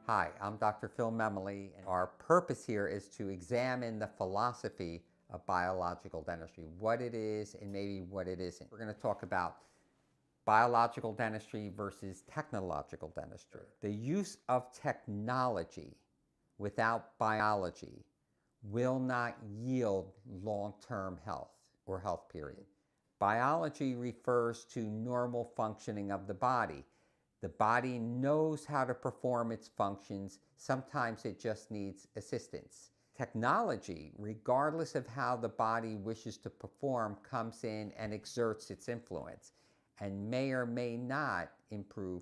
Hi, I'm Dr. Phil Memley, and our purpose here is to examine the philosophy of biological dentistry, what it is and maybe what it isn't. We're going to talk about biological dentistry versus technological dentistry. The use of technology without biology will not yield long-term health or health period. Biology refers to normal functioning of the body. The body knows how to perform its functions. Sometimes it just needs assistance. Technology, regardless of how the body wishes to perform, comes in and exerts its influence and may or may not improve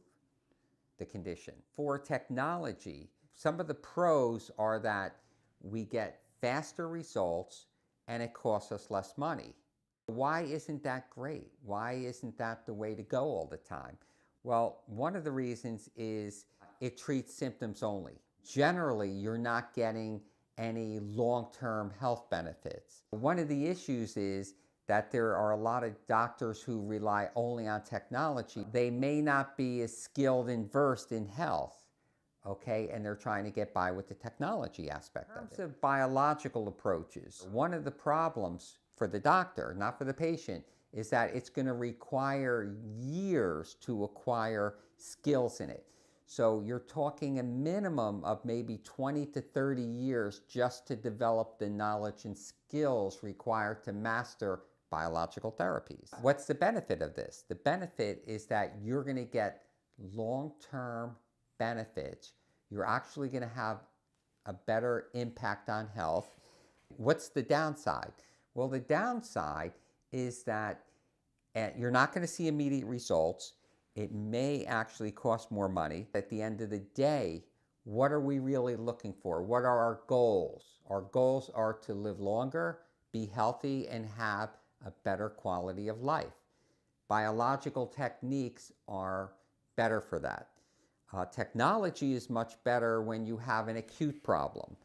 the condition. For technology, some of the pros are that we get faster results and it costs us less money. Why isn't that great? Why isn't that the way to go all the time? Well, one of the reasons is it treats symptoms only. Generally, you're not getting any long-term health benefits. One of the issues is that there are a lot of doctors who rely only on technology. They may not be as skilled and versed in health, okay, and they're trying to get by with the technology aspect of it. In terms of biological approaches, one of the problems for the doctor, not for the patient, is that it's going to require years to acquire skills in it. So you're talking a minimum of maybe 20 to 30 years just to develop the knowledge and skills required to master biological therapies. What's the benefit of this? The benefit is that you're going to get long-term benefits. You're actually going to have a better impact on health. What's the downside? Well, the downside is that you're not going to see immediate results. It may actually cost more money. At the end of the day, what are we really looking for? What are our goals? Our goals are to live longer, be healthy, and have a better quality of life. Biological techniques are better for that. Technology is much better when you have an acute problem.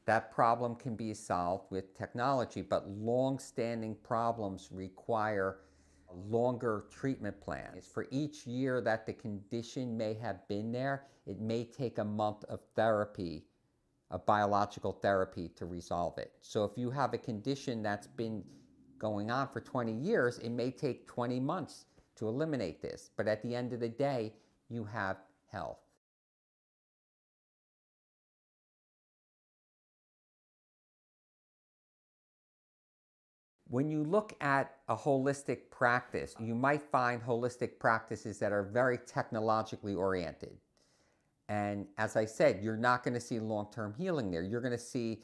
That problem can be solved with technology, but long-standing problems require longer treatment plans. For each year that the condition may have been there, it may take a month of therapy, of biological therapy, to resolve it. So if you have a condition that's been going on for 20 years, it may take 20 months to eliminate this. But at the end of the day, you have health. When you look at a holistic practice, you might find holistic practices that are very technologically oriented. And as I said, you're not going to see long-term healing there. You're going to see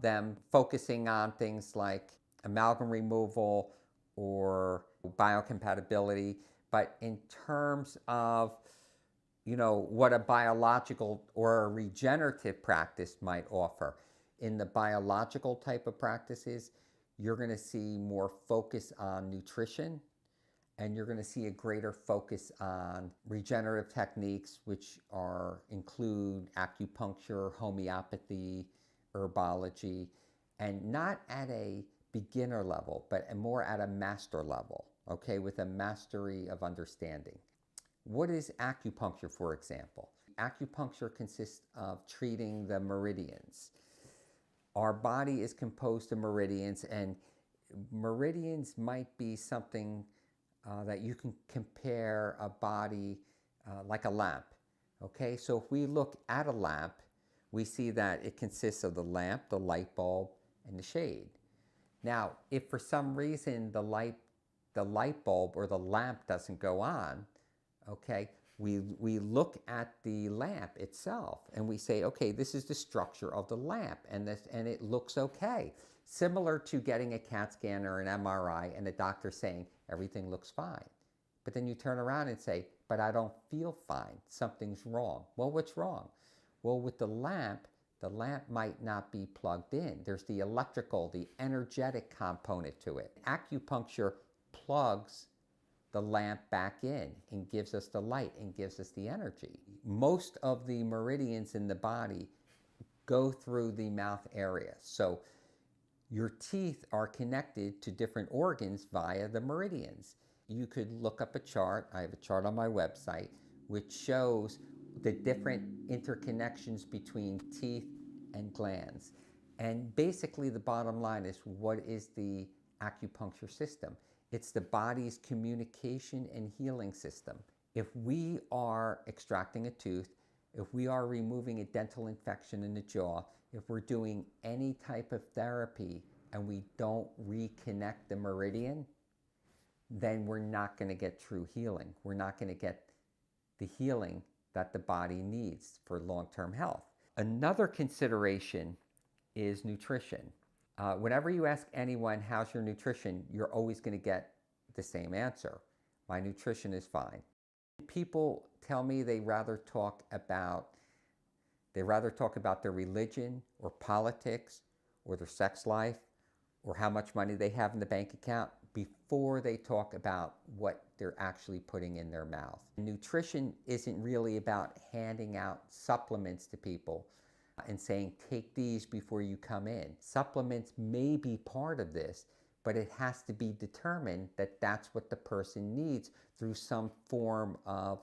them focusing on things like amalgam removal or biocompatibility. But in terms of, what a biological or a regenerative practice might offer, in the biological type of practices, you're going to see more focus on nutrition, and you're going to see a greater focus on regenerative techniques, which include acupuncture, homeopathy, herbology, and not at a beginner level, but more at a master level, okay, with a mastery of understanding. What is acupuncture, for example? Acupuncture consists of treating the meridians. Our body is composed of meridians, and meridians might be something that you can compare a body like a lamp. Okay, so if we look at a lamp, we see that it consists of the lamp, the light bulb, and the shade. Now, if for some reason the light bulb or the lamp doesn't go on, okay, we look at the lamp itself and we say, okay, this is the structure of the lamp, and it looks okay. Similar to getting a CAT scan or an MRI and the doctor saying everything looks fine. But then you turn around and say, but I don't feel fine. Something's wrong. Well, what's wrong? Well, with the lamp might not be plugged in. There's the electrical, the energetic component to it. Acupuncture plugs the lamp back in and gives us the light and gives us the energy. Most of the meridians in the body go through the mouth area. So your teeth are connected to different organs via the meridians. You could look up a chart. I have a chart on my website which shows the different interconnections between teeth and glands. And basically the bottom line is, what is the acupuncture system? It's the body's communication and healing system. If we are extracting a tooth, if we are removing a dental infection in the jaw, if we're doing any type of therapy and we don't reconnect the meridian, then we're not going to get true healing. We're not going to get the healing that the body needs for long-term health. Another consideration is nutrition. Whenever you ask anyone, how's your nutrition, you're always going to get the same answer. My nutrition is fine. People tell me they rather talk about their religion or politics or their sex life or how much money they have in the bank account before they talk about what they're actually putting in their mouth. Nutrition isn't really about handing out supplements to people and saying, take these before you come in. Supplements may be part of this, but it has to be determined that that's what the person needs through some form of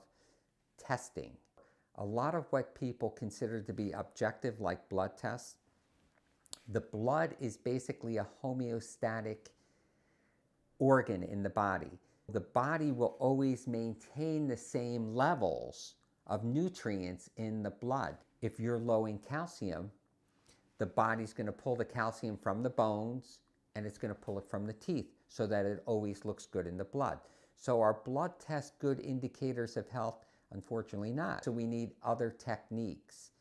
testing. A lot of what people consider to be objective, like blood tests, the blood is basically a homeostatic organ in the body. The body will always maintain the same levels of nutrients in the blood. If you're low in calcium, the body's going to pull the calcium from the bones and it's going to pull it from the teeth so that it always looks good in the blood. So are blood tests good indicators of health? Unfortunately not. So we need other techniques.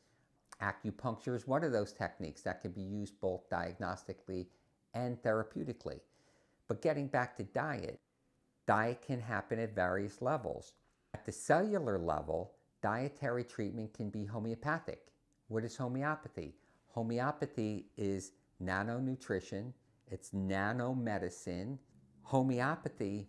Acupuncture is one of those techniques that can be used both diagnostically and therapeutically. But getting back to diet can happen at various levels. At the cellular level, dietary treatment can be homeopathic. What is homeopathy? Homeopathy is nanonutrition, it's nanomedicine. Homeopathy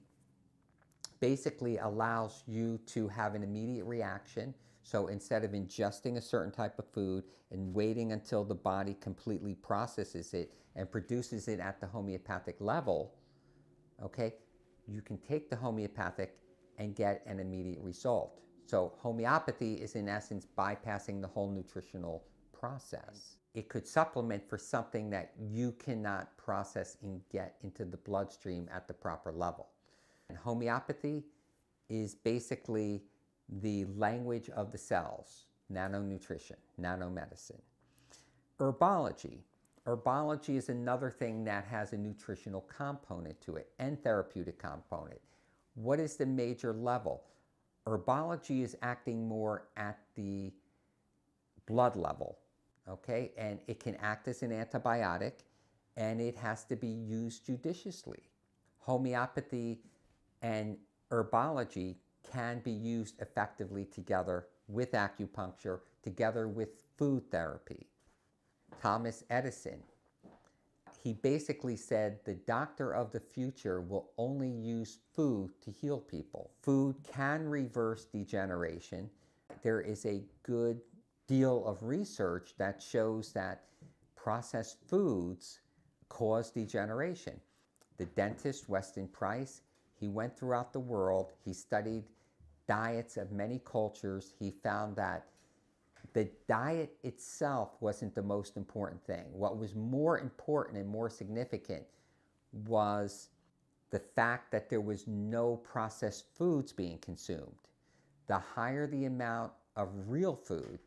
basically allows you to have an immediate reaction. So instead of ingesting a certain type of food and waiting until the body completely processes it and produces it at the homeopathic level, okay, you can take the homeopathic and get an immediate result. So homeopathy is in essence bypassing the whole nutritional process. It could supplement for something that you cannot process and get into the bloodstream at the proper level. And homeopathy is basically the language of the cells, nanonutrition, nanomedicine. Herbology. Herbology is another thing that has a nutritional component to it and therapeutic component. What is the major level? Herbology is acting more at the blood level, okay? And it can act as an antibiotic and it has to be used judiciously. Homeopathy and herbology can be used effectively together with acupuncture, together with food therapy. Thomas Edison, he basically said the doctor of the future will only use food to heal people. Food can reverse degeneration. There is a good deal of research that shows that processed foods cause degeneration. The dentist, Weston Price, he went throughout the world. He studied diets of many cultures. He found that the diet itself wasn't the most important thing. What was more important and more significant was the fact that there was no processed foods being consumed. The higher the amount of real food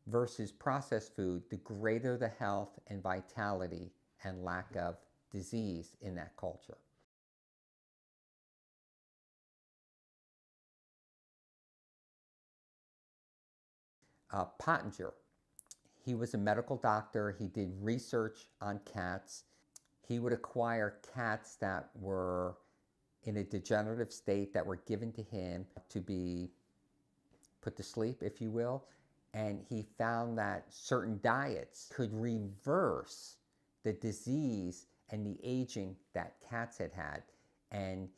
versus processed food, the greater the health and vitality and lack of disease in that culture. Pottinger, he was a medical doctor. He did research on cats. He would acquire cats that were in a degenerative state that were given to him to be put to sleep, if you will. And he found that certain diets could reverse the disease and the aging that cats had had. And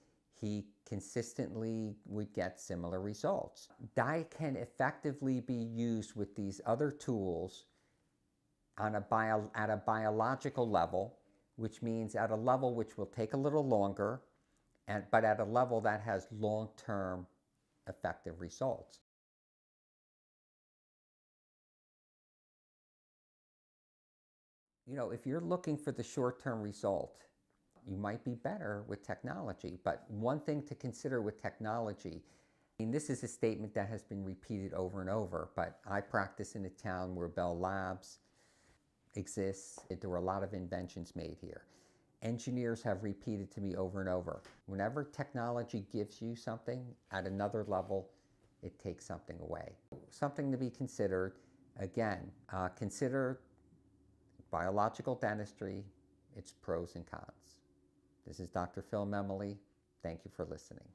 he consistently would get similar results. Diet can effectively be used with these other tools at a biological level, which means at a level which will take a little longer, but at a level that has long-term effective results. If you're looking for the short-term result, you might be better with technology. But one thing to consider with technology, this is a statement that has been repeated over and over, but I practice in a town where Bell Labs exists. There were a lot of inventions made here. Engineers have repeated to me over and over, whenever technology gives you something at another level, it takes something away. Something to be considered. Again, consider biological dentistry, its pros and cons. This is Dr. Phil Memoli. Thank you for listening.